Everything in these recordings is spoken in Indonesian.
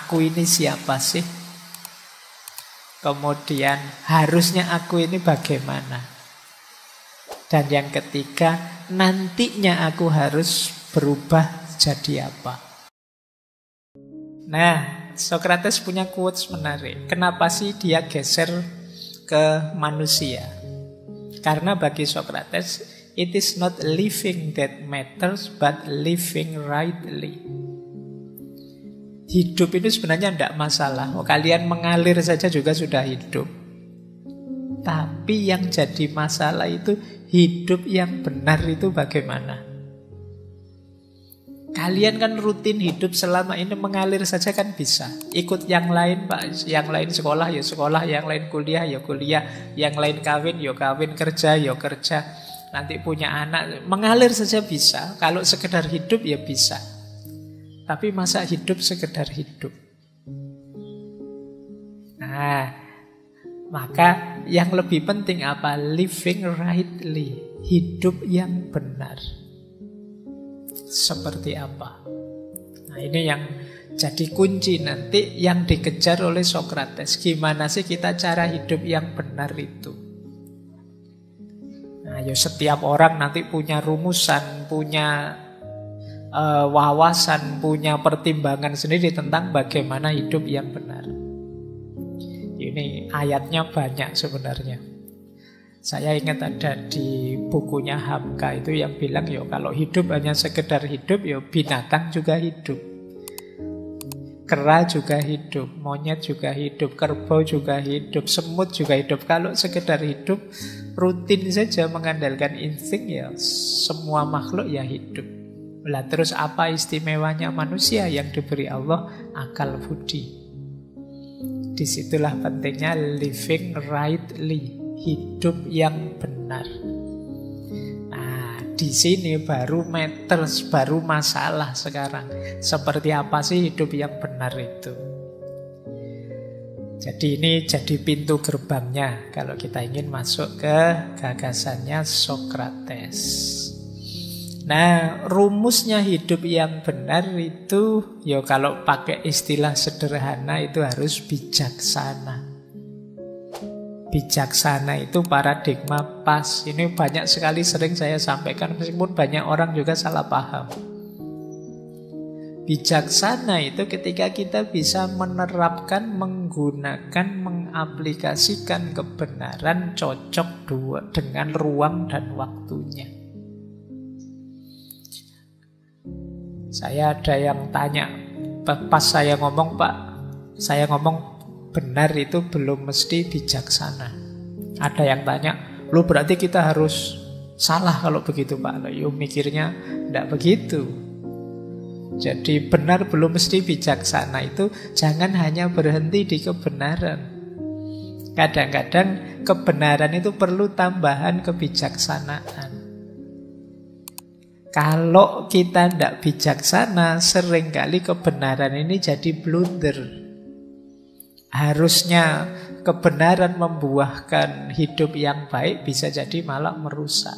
aku ini siapa sih? Kemudian harusnya aku ini bagaimana? Dan yang ketiga, nantinya aku harus berubah jadi apa? Nah, Socrates punya quotes menarik. Kenapa sih dia geser ke manusia? Karena bagi Socrates, it is not living that matters, but living rightly. Hidup itu sebenarnya tidak masalah. Kalian mengalir saja juga sudah hidup. Tapi yang jadi masalah itu hidup yang benar itu bagaimana? Kalian kan rutin hidup selama ini mengalir saja kan bisa. Ikut yang lain Pak, yang lain sekolah ya sekolah, yang lain kuliah ya kuliah, yang lain kawin ya kawin, kerja ya kerja. Nanti punya anak, mengalir saja bisa. Kalau sekedar hidup ya bisa. Tapi masa hidup sekedar hidup? Nah, maka yang lebih penting apa? Living rightly, hidup yang benar. Seperti apa? Nah, ini yang jadi kunci nanti yang dikejar oleh Socrates. Gimana sih kita cara hidup yang benar itu? Nah, ya setiap orang nanti punya rumusan, punya wawasan, punya pertimbangan sendiri tentang bagaimana hidup yang benar. Ini ayatnya banyak sebenarnya. Saya ingat ada di bukunya Hamka itu yang bilang, yo kalau hidup hanya sekedar hidup, yo binatang juga hidup. Kera juga hidup, monyet juga hidup, kerbau juga hidup, semut juga hidup. Kalau sekedar hidup, rutin saja mengandalkan insting, ya semua makhluk ya hidup. Lah terus apa istimewanya manusia yang diberi Allah? Akal budi. Disitulah pentingnya living rightly, hidup yang benar. Nah, di sini baru matters, baru masalah sekarang. Seperti apa sih hidup yang benar itu? Jadi ini jadi pintu gerbangnya kalau kita ingin masuk ke gagasannya Socrates. Nah, rumusnya hidup yang benar itu, ya kalau pakai istilah sederhana itu harus bijaksana. Bijaksana itu paradigma pas. Ini banyak sekali sering saya sampaikan, meskipun banyak orang juga salah paham. Bijaksana itu ketika kita bisa menerapkan, menggunakan, mengaplikasikan kebenaran cocok dengan ruang dan waktunya. Saya ada yang tanya, pas saya ngomong Pak, saya ngomong benar itu belum mesti bijaksana. Ada yang tanya, lu berarti kita harus salah kalau begitu Pak. Yo mikirnya tidak begitu. Jadi benar belum mesti bijaksana itu jangan hanya berhenti di kebenaran. Kadang-kadang kebenaran itu perlu tambahan kebijaksanaan. Kalau kita tidak bijaksana, seringkali kebenaran ini jadi blunder. Harusnya kebenaran membuahkan hidup yang baik, bisa jadi malah merusak.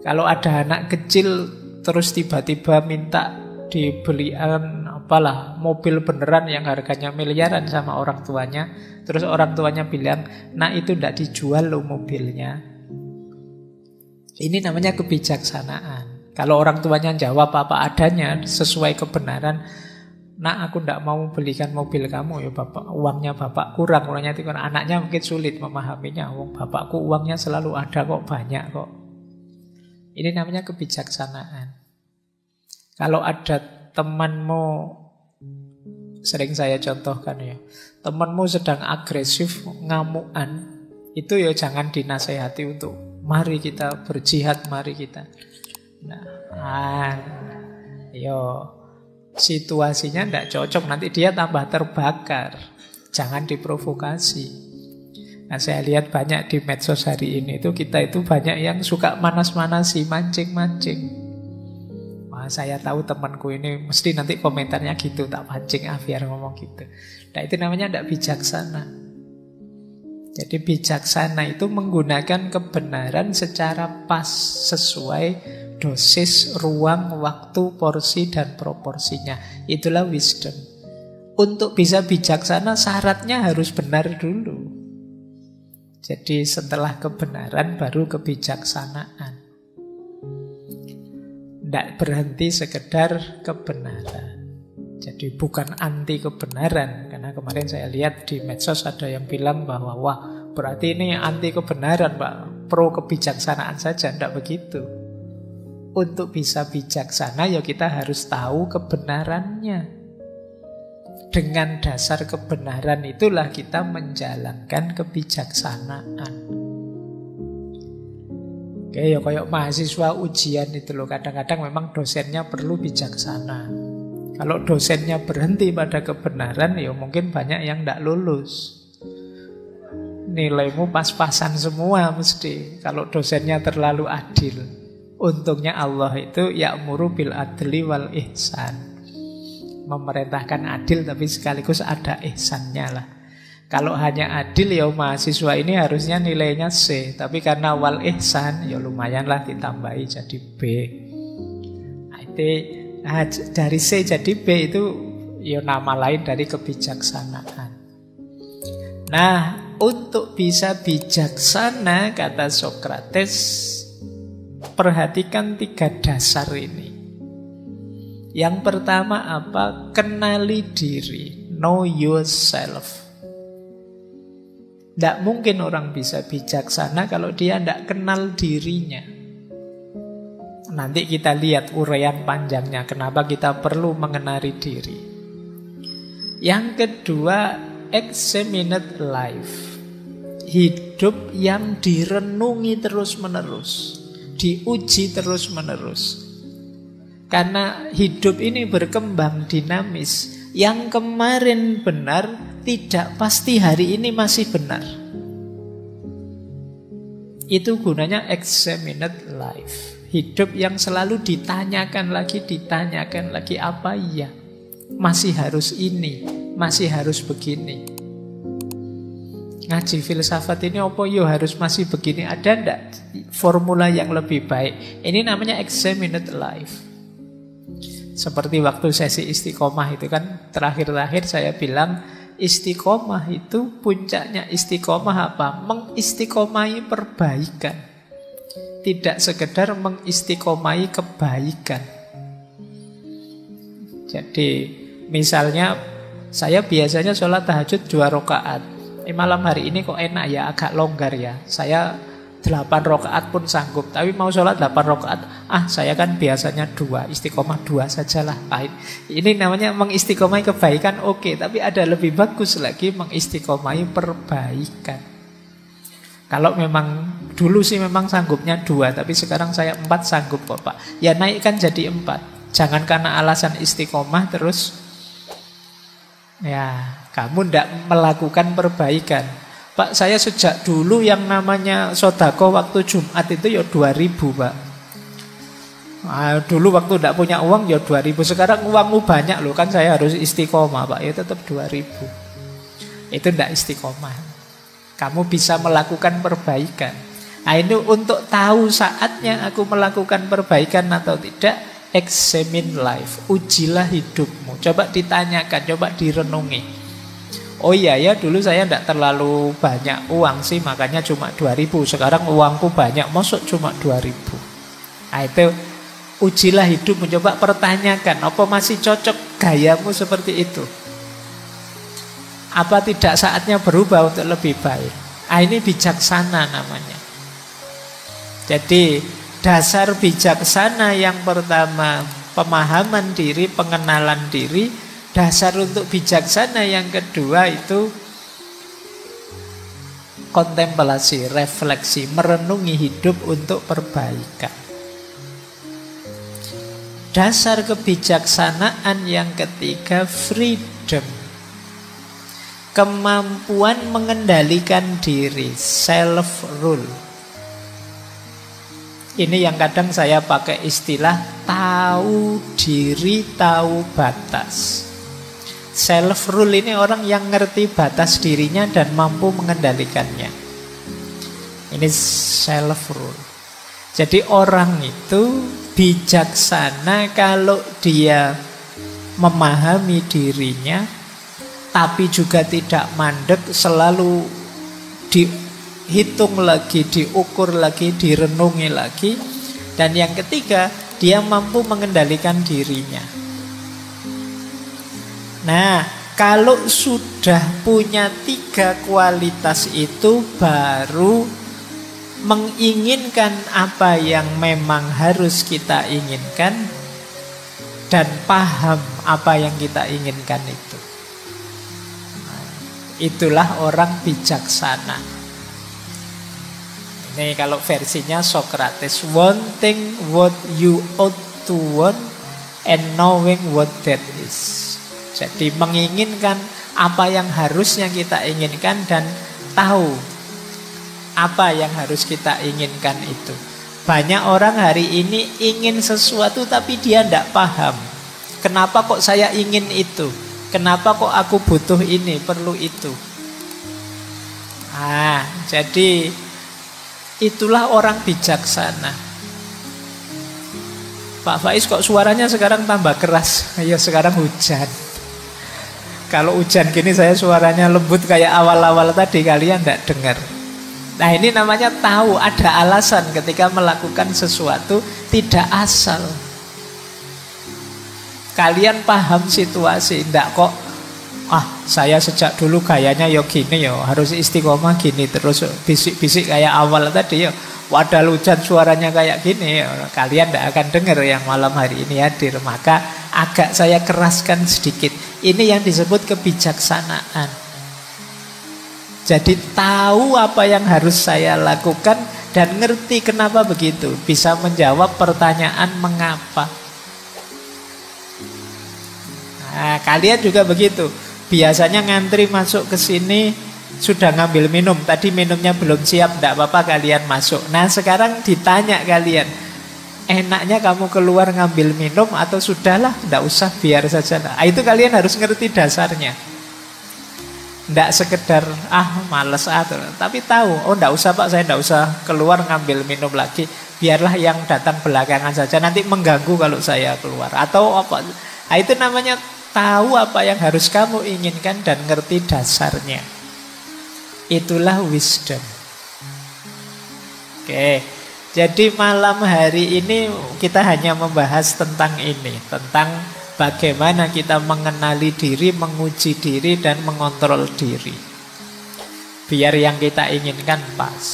Kalau ada anak kecil terus tiba-tiba minta dibelikan mobil beneran yang harganya miliaran sama orang tuanya, terus orang tuanya bilang, nah itu tidak dijual loh mobilnya. Ini namanya kebijaksanaan. Kalau orang tuanya jawab apa adanya sesuai kebenaran, nah aku tidak mau belikan mobil kamu ya bapak, uangnya bapak kurang, uangnya itu kurang. Anaknya mungkin sulit memahaminya, bapakku uangnya selalu ada kok, banyak kok. Ini namanya kebijaksanaan. Kalau ada temanmu, sering saya contohkan ya, temanmu sedang agresif, ngamuan, itu ya jangan dinasehati untuk mari kita berjihad, mari kita. Situasinya tidak cocok, nanti dia tambah terbakar. Jangan diprovokasi. Nah, saya lihat banyak di medsos hari ini itu kita itu banyak yang suka manas-manasi, mancing-mancing. Wah, saya tahu temanku ini mesti nanti komentarnya gitu, tak pancing biar ngomong gitu. Nah, itu namanya tidak bijaksana. Jadi bijaksana itu menggunakan kebenaran secara pas, sesuai dosis, ruang, waktu, porsi, dan proporsinya. Itulah wisdom. untuk bisa bijaksana syaratnya harus benar dulu. Jadi setelah kebenaran baru kebijaksanaan. Tidak berhenti sekedar kebenaran. Jadi bukan anti kebenaran. Karena kemarin saya lihat di medsos ada yang bilang bahwa wah berarti ini anti kebenaran Pak, pro kebijaksanaan saja. Tidak begitu. Untuk bisa bijaksana ya kita harus tahu kebenarannya. Dengan dasar kebenaran itulah kita menjalankan kebijaksanaan. Oke, ya kayak mahasiswa ujian itu loh. Kadang-kadang memang dosennya perlu bijaksana. Kalau dosennya berhenti pada kebenaran, ya mungkin banyak yang tidak lulus. Nilaimu pas-pasan semua mesti. Kalau dosennya terlalu adil. Untungnya Allah itu ya'muru bil adli wal ihsan. Memerintahkan adil tapi sekaligus ada ihsannya lah. Kalau hanya adil ya mahasiswa ini harusnya nilainya C. Tapi karena wal ihsan ya lumayan lah ditambahi jadi B. Dari C jadi B itu ya nama lain dari kebijaksanaan. Nah, untuk bisa bijaksana kata Sokrates, perhatikan 3 dasar ini. Yang pertama apa? Kenali diri. Know yourself. Tidak mungkin orang bisa bijaksana kalau dia tidak kenal dirinya. Nanti kita lihat uraian panjangnya kenapa kita perlu mengenali diri. Yang kedua, examined life. Hidup yang direnungi terus-menerus, diuji terus-menerus. Karena hidup ini berkembang dinamis. Yang kemarin benar tidak pasti hari ini masih benar. Itu gunanya examined life. Hidup yang selalu ditanyakan lagi apa iya. Masih harus ini, masih harus begini. Ngaji filsafat ini apa yo harus masih begini. Ada enggak formula yang lebih baik? Ini namanya examined life. Seperti waktu sesi istiqomah itu kan terakhir-terakhir saya bilang istiqomah itu puncaknya istiqomah apa? Mengistiqomahi perbaikan. Tidak sekedar mengistiqomahi kebaikan. Jadi misalnya saya biasanya sholat tahajud 2 rakaat. Malam hari ini kok enak ya, agak longgar ya. Saya 8 rakaat pun sanggup. Tapi mau sholat 8 rakaat, saya kan biasanya 2, istiqomah 2 sajalah. Ini namanya mengistiqomahi kebaikan, oke. Tapi ada lebih bagus lagi mengistiqomahi perbaikan. Kalau memang dulu sih memang sanggupnya 2, tapi sekarang saya 4 sanggup kok Pak. Ya naikkan jadi 4. Jangan karena alasan istiqomah terus ya kamu tidak melakukan perbaikan. Pak, saya sejak dulu yang namanya sodako waktu Jumat itu ya 2.000 Pak. Dulu waktu tidak punya uang ya 2.000. Sekarang uangmu banyak loh, kan saya harus istiqomah Pak. Ya tetap 2.000. Itu tidak istiqomah. Kamu bisa melakukan perbaikan. Nah ini untuk tahu saatnya aku melakukan perbaikan atau tidak. Examine life. Ujilah hidupmu. Coba ditanyakan, coba direnungi. Oh iya ya, dulu saya tidak terlalu banyak uang sih, makanya cuma 2.000. Sekarang uangku banyak, masuk cuma 2.000. Nah itu ujilah hidup, mencoba pertanyakan, apa masih cocok gayamu seperti itu? Apa tidak saatnya berubah untuk lebih baik? Ini bijaksana namanya. Jadi dasar bijaksana yang pertama, pemahaman diri, pengenalan diri. Dasar untuk bijaksana yang kedua itu kontemplasi, refleksi, merenungi hidup untuk perbaikan. Dasar kebijaksanaan yang ketiga, freedom. Kemampuan mengendalikan diri, self-rule. Ini yang kadang saya pakai istilah tahu diri, tahu batas. Self-rule ini orang yang ngerti batas dirinya dan mampu mengendalikannya. Ini self-rule. Jadi orang itu bijaksana kalau dia memahami dirinya, tapi juga tidak mandek, selalu dihitung lagi, diukur lagi, direnungi lagi. Dan yang ketiga, dia mampu mengendalikan dirinya. Nah, kalau sudah punya 3 kualitas itu, baru menginginkan apa yang memang harus kita inginkan dan paham apa yang kita inginkan itu. Itulah orang bijaksana. Ini kalau versinya Socrates, wanting what you ought to want and knowing what that is. Jadi menginginkan apa yang harusnya kita inginkan dan tahu apa yang harus kita inginkan itu. Banyak orang hari ini ingin sesuatu tapi dia tidak paham. Kenapa kok saya ingin itu? Kenapa kok aku butuh ini, perlu itu? Jadi itulah orang bijaksana. Pak Faiz kok suaranya sekarang tambah keras? Ya sekarang hujan. Kalau hujan gini saya suaranya lembut kayak awal-awal tadi, kalian tidak dengar. Nah ini namanya tahu, ada alasan ketika melakukan sesuatu, tidak asal. Kalian paham situasi, tidak kok saya sejak dulu gayanya ya gini ya, harus istiqomah gini terus, bisik-bisik kayak awal tadi ya. Padahal hujan suaranya kayak gini ya, kalian tidak akan dengar yang malam hari ini hadir. Maka agak saya keraskan sedikit. Ini yang disebut kebijaksanaan. Jadi tahu apa yang harus saya lakukan dan ngerti kenapa begitu. Bisa menjawab pertanyaan mengapa. Nah, kalian juga begitu. Biasanya ngantri masuk ke sini sudah ngambil minum. Tadi minumnya belum siap, tidak apa-apa kalian masuk. Nah sekarang ditanya kalian, enaknya kamu keluar ngambil minum atau sudahlah, tidak usah, biar saja. Nah, itu kalian harus ngerti dasarnya. Tidak sekedar males tapi tahu, tidak usah Pak, saya tidak usah keluar ngambil minum lagi, biarlah yang datang belakangan saja, nanti mengganggu kalau saya keluar atau apa. Nah, itu namanya tahu apa yang harus kamu inginkan dan ngerti dasarnya. Itulah wisdom. Oke, jadi malam hari ini kita hanya membahas tentang ini, tentang bagaimana kita mengenali diri, menguji diri, dan mengontrol diri. Biar yang kita inginkan pas.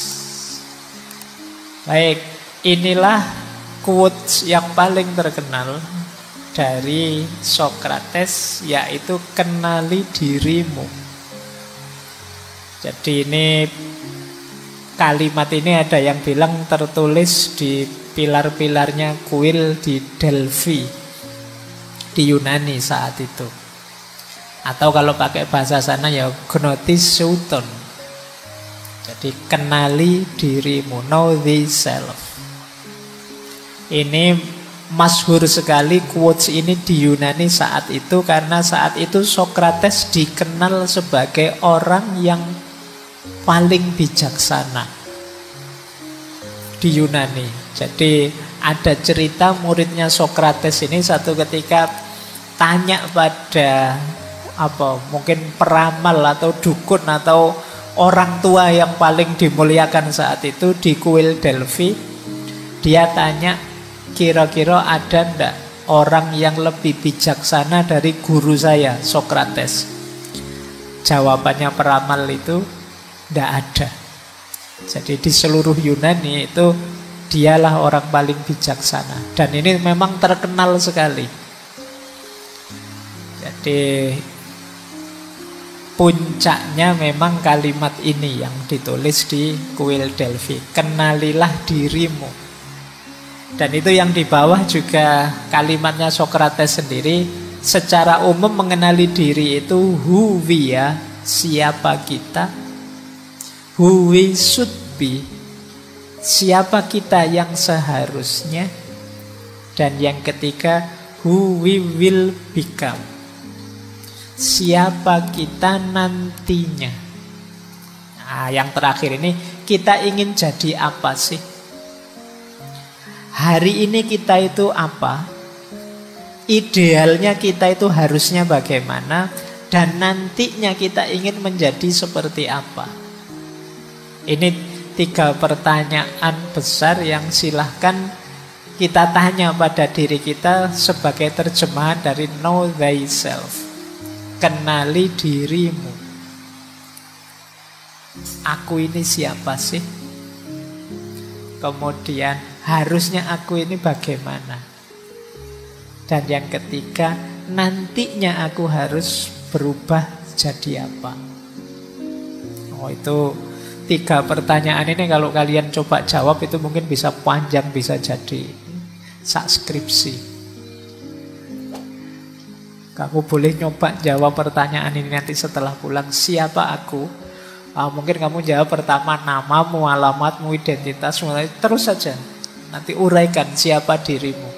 Baik, inilah quotes yang paling terkenal dari Socrates, yaitu kenali dirimu. Jadi ini kalimat ini ada yang bilang tertulis di pilar-pilarnya kuil di Delphi, di Yunani saat itu. Atau kalau pakai bahasa sana ya gnosis souton. Jadi kenali dirimu, know thyself. Ini masyhur sekali quotes ini di Yunani saat itu, karena saat itu Socrates dikenal sebagai orang yang paling bijaksana di Yunani. Jadi ada cerita muridnya Socrates ini satu ketika tanya pada mungkin peramal atau dukun atau orang tua yang paling dimuliakan saat itu di kuil Delphi. Dia tanya, kira-kira ada ndak orang yang lebih bijaksana dari guru saya Socrates? Jawabannya peramal itu, ndak ada. Jadi di seluruh Yunani itu dialah orang paling bijaksana. Dan ini memang terkenal sekali. Jadi puncaknya memang kalimat ini yang ditulis di kuil Delphi. Kenalilah dirimu. Dan itu yang di bawah juga kalimatnya Socrates sendiri. Secara umum mengenali diri itu who we are, siapa kita, who we should be, siapa kita yang seharusnya, dan yang ketiga who we will become, siapa kita nantinya. Nah, yang terakhir ini, kita ingin jadi apa sih? Hari ini kita itu apa? Idealnya kita itu harusnya bagaimana? dan nantinya kita ingin menjadi seperti apa. Ini 3 pertanyaan besar yang silahkan kita tanya pada diri kita sebagai terjemahan dari know thyself. Kenali dirimu. Aku ini siapa sih? Kemudian harusnya aku ini bagaimana? Dan yang ketiga, nantinya aku harus berubah jadi apa? Oh, itu 3 pertanyaan ini kalau kalian coba jawab itu mungkin bisa panjang, bisa jadi sak skripsi. Kamu boleh nyoba jawab pertanyaan ini nanti setelah pulang. Siapa aku? Mungkin kamu jawab pertama namamu, alamatmu, identitasmu, terus saja. Nanti uraikan siapa dirimu.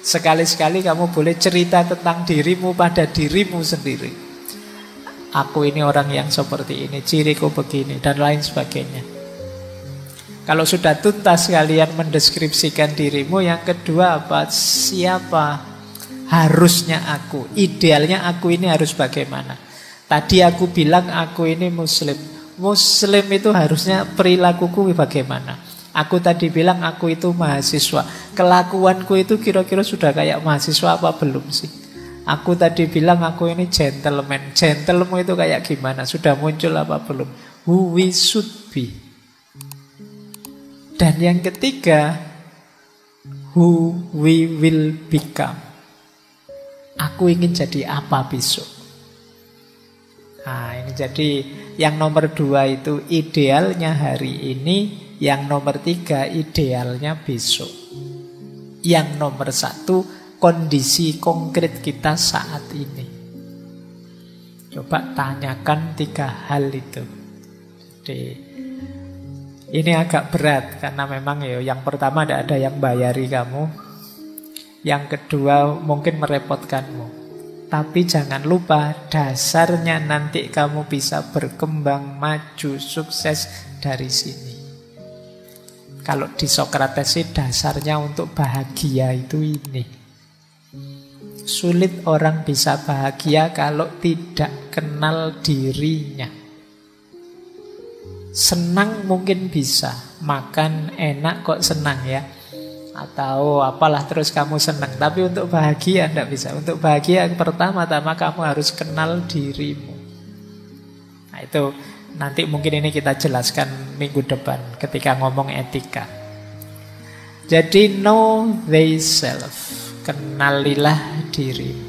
Sekali-sekali kamu boleh cerita tentang dirimu pada dirimu sendiri. Aku ini orang yang seperti ini, ciriku begini, dan lain sebagainya. Kalau sudah tuntas kalian mendeskripsikan dirimu, yang kedua apa? Siapa harusnya aku? Idealnya aku ini harus bagaimana? Tadi aku bilang aku ini muslim. Muslim itu harusnya perilakuku bagaimana? Aku tadi bilang aku itu mahasiswa. Kelakuanku itu kira-kira sudah kayak mahasiswa apa belum sih? Aku tadi bilang aku ini gentleman. Gentleman itu kayak gimana? Sudah muncul apa belum? Who we should be. Dan yang ketiga, who we will become. Aku ingin jadi apa besok? Nah, ini jadi yang nomor 2 itu idealnya hari ini, yang nomor 3 idealnya besok. Yang nomor 1 kondisi konkret kita saat ini. Coba tanyakan 3 hal itu. Jadi ini agak berat karena memang yang pertama tidak ada yang bayari kamu. Yang kedua mungkin merepotkanmu. Tapi jangan lupa dasarnya nanti kamu bisa berkembang, maju, sukses dari sini. Kalau di Sokrates sih dasarnya untuk bahagia itu ini. Sulit orang bisa bahagia kalau tidak kenal dirinya. Senang mungkin bisa, makan enak kok senang ya. Atau apalah terus kamu senang. Tapi untuk bahagia tidak bisa. Untuk bahagia pertama-tama kamu harus kenal dirimu. Nah itu nanti mungkin ini kita jelaskan minggu depan ketika ngomong etika. Jadi know thyself. Kenalilah dirimu.